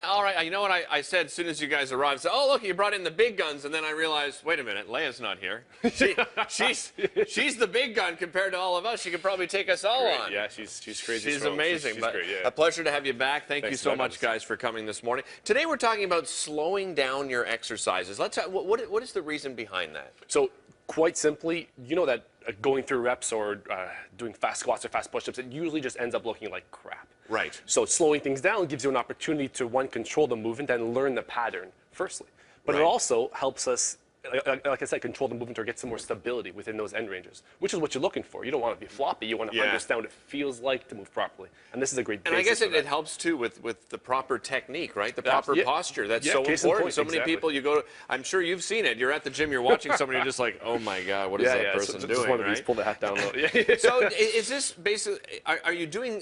All right, you know what I said as soon as you guys arrived? So, oh, look, you brought in the big guns, and then I realized, wait a minute, Leia's not here. She's the big gun compared to all of us. She could probably take us all on. Yeah, she's crazy. She's strong. amazing. She's but great, yeah. A pleasure to have you back. Thank you Thanks so much, guys, for coming this morning. Today we're talking about slowing down your exercises. Let's. What is the reason behind that? So quite simply, you know that going through reps or doing fast squats or fast push-ups, it usually just ends up looking like crap. Right. So slowing things down gives you an opportunity to, one, control the movement and learn the pattern, firstly. But it also helps us, like I said, control the movement or get some more stability within those end ranges, which is what you're looking for. You don't want to be floppy. You want to understand what it feels like to move properly. And this is a great basis. And I guess it helps, too, with the proper technique, right? The proper posture. That's so case in important. point, So many people, you go to, I'm sure you've seen it. You're at the gym, you're watching somebody, you're just like, oh, my God, what is that person doing, just one of these, pull the hat down low. So is this basically, are you doing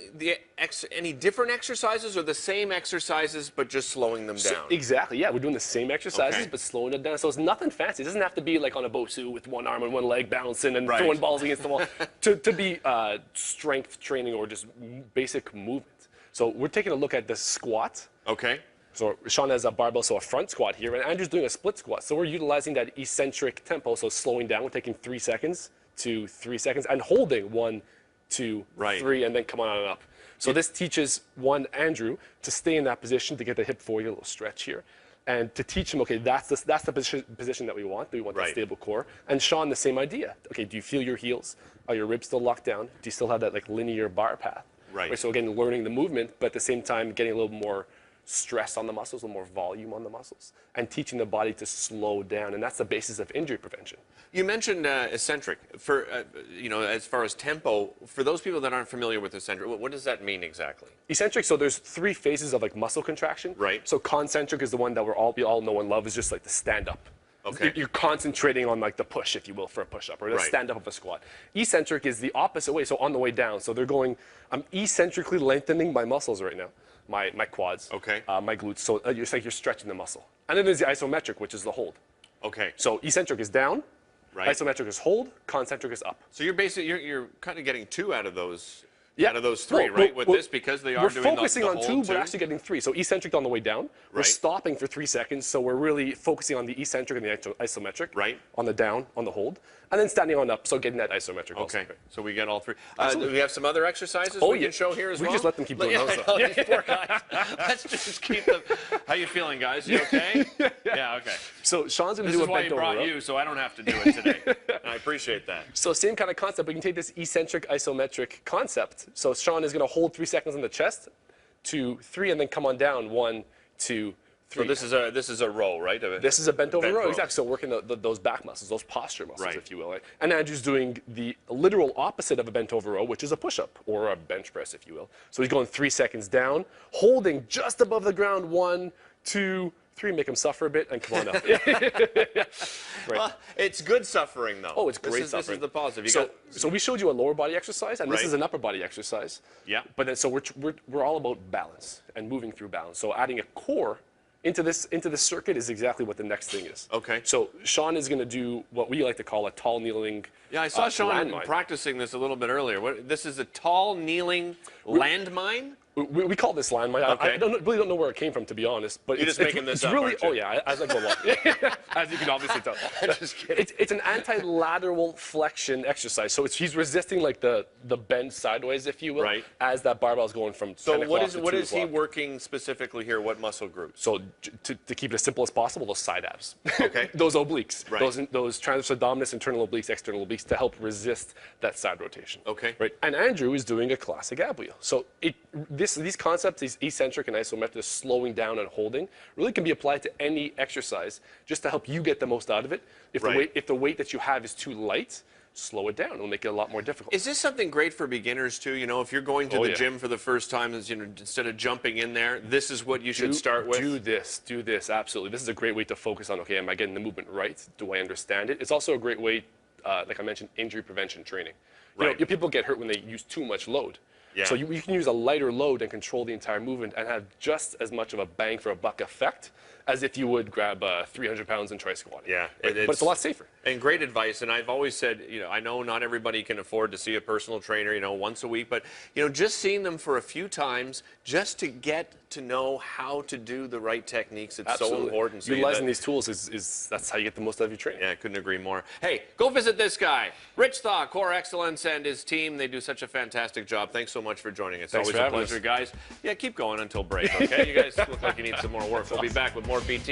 any different exercises or the same exercises, but just slowing them down? Exactly, yeah. We're doing the same exercises, but slowing it down. So it's nothing fancy. It doesn't have to be like on a Bosu with one arm and one leg bouncing and throwing balls against the wall to be strength training or just basic movement. So we're taking a look at the squat. Okay. So Sean has a barbell, so a front squat here, and Andrew's doing a split squat. So we're utilizing that eccentric tempo, so slowing down. We're taking 3 seconds to 3 seconds and holding 1, 2, 3, and then come on and up. So this teaches, one, Andrew, to stay in that position to get the hip forward, a little stretch here. And to teach him, okay, that's the position that we want. We want that stable core. And Sean, the same idea. Okay, do you feel your heels? Are your ribs still locked down? Do you still have that like linear bar path? Right. So again, learning the movement, but at the same time, getting a little more stress on the muscles, a little more volume on the muscles, and teaching the body to slow down. And that's the basis of injury prevention. You mentioned eccentric. For as far as tempo, for those people that aren't familiar with eccentric, what does that mean exactly? Eccentric, so there's 3 phases of like muscle contraction. Right. So concentric is the one that we all know and love, is just like the stand up. Okay. You're concentrating on like the push, if you will, for a push-up or the stand-up of a squat. Eccentric is the opposite way, so on the way down. So they're going, I'm eccentrically lengthening my muscles right now, my quads, my glutes. So it's like you're stretching the muscle. And then there's the isometric, which is the hold. Okay. So eccentric is down, isometric is hold, concentric is up. So you're basically you're kind of getting 2 out of those. Out of those 3, right? With this, because they are doing we're focusing the on hold 2, but too? actually getting 3. So eccentric on the way down. We're stopping for 3 seconds, so we're really focusing on the eccentric and the isometric. On the down, on the hold, and then standing on up, so getting that isometric. Okay. So we get all 3. Do we have some other exercises we can show here as well? We just let them keep doing those. These poor guys. Let's just keep them. How you feeling, guys? You okay? Yeah. Okay. So Sean's going to do a bent over row. This is why he brought you, so I don't have to do it today. And I appreciate that. So same kind of concept. We can take this eccentric isometric concept. So Sean is going to hold 3 seconds on the chest, 2, 3, and then come on down, 1, 2, 3. So this is a row, right? This is a bent over row, exactly. So working those back muscles, those posture muscles, if you will. And Andrew's doing the literal opposite of a bent over row, which is a push-up or a bench press, if you will. So he's going 3 seconds down, holding just above the ground, 1, 2, 3, make him suffer a bit, and come on up. Well, it's good suffering, though. Oh, it's great suffering. This is the positive. So we showed you a lower body exercise, and this is an upper body exercise. Yeah. But then, so we're all about balance and moving through balance. So adding a core into this circuit is exactly what the next thing is. Okay. So Sean is going to do what we like to call a tall kneeling. Yeah, I saw Sean practicing this a little bit earlier. This is a tall kneeling landmine? We call this landmine. I really don't know where it came from, to be honest. But You're just making this up, really, aren't you? Oh yeah, as I go along. As you can obviously tell. Just kidding. It's an anti-lateral flexion exercise. So he's resisting like the bend sideways, if you will, as that barbell is going from 10 o'clock to 2 what is he o'clock. working specifically here? What muscle groups? So to keep it as simple as possible, those side abs. Okay. Those obliques. Those transverse abdominis, internal obliques, external obliques, to help resist that side rotation. Okay. Right. And Andrew is doing a classic ab wheel. So these concepts, these eccentric and isometric, slowing down and holding, really can be applied to any exercise just to help you get the most out of it. If the weight that you have is too light, slow it down. It'll make it a lot more difficult. Is this something great for beginners too? You know, if you're going to the gym for the first time, instead of jumping in there, this is what you should start with? Do this, absolutely. This is a great way to focus on, okay, am I getting the movement right? Do I understand it? It's also a great way, like I mentioned, injury prevention training. You know, people get hurt when they use too much load. Yeah. So you can use a lighter load and control the entire movement and have just as much of a bang for a buck effect as if you would grab 300 pounds and try squatting. Yeah, but it's a lot safer. And great advice. And I've always said, I know not everybody can afford to see a personal trainer, once a week, but, just seeing them for a few times just to get to know how to do the right techniques. It's so important. So utilizing these tools is that's how you get the most out of your training. Yeah, I couldn't agree more. Hey, go visit this guy, Rich Thaw, Core Excellence, and his team. They do such a fantastic job. Thanks so much for joining us. Thanks Always for a having pleasure, us. guys. Yeah, keep going until break, okay? You guys look like you need some more work. We'll be back with more BT.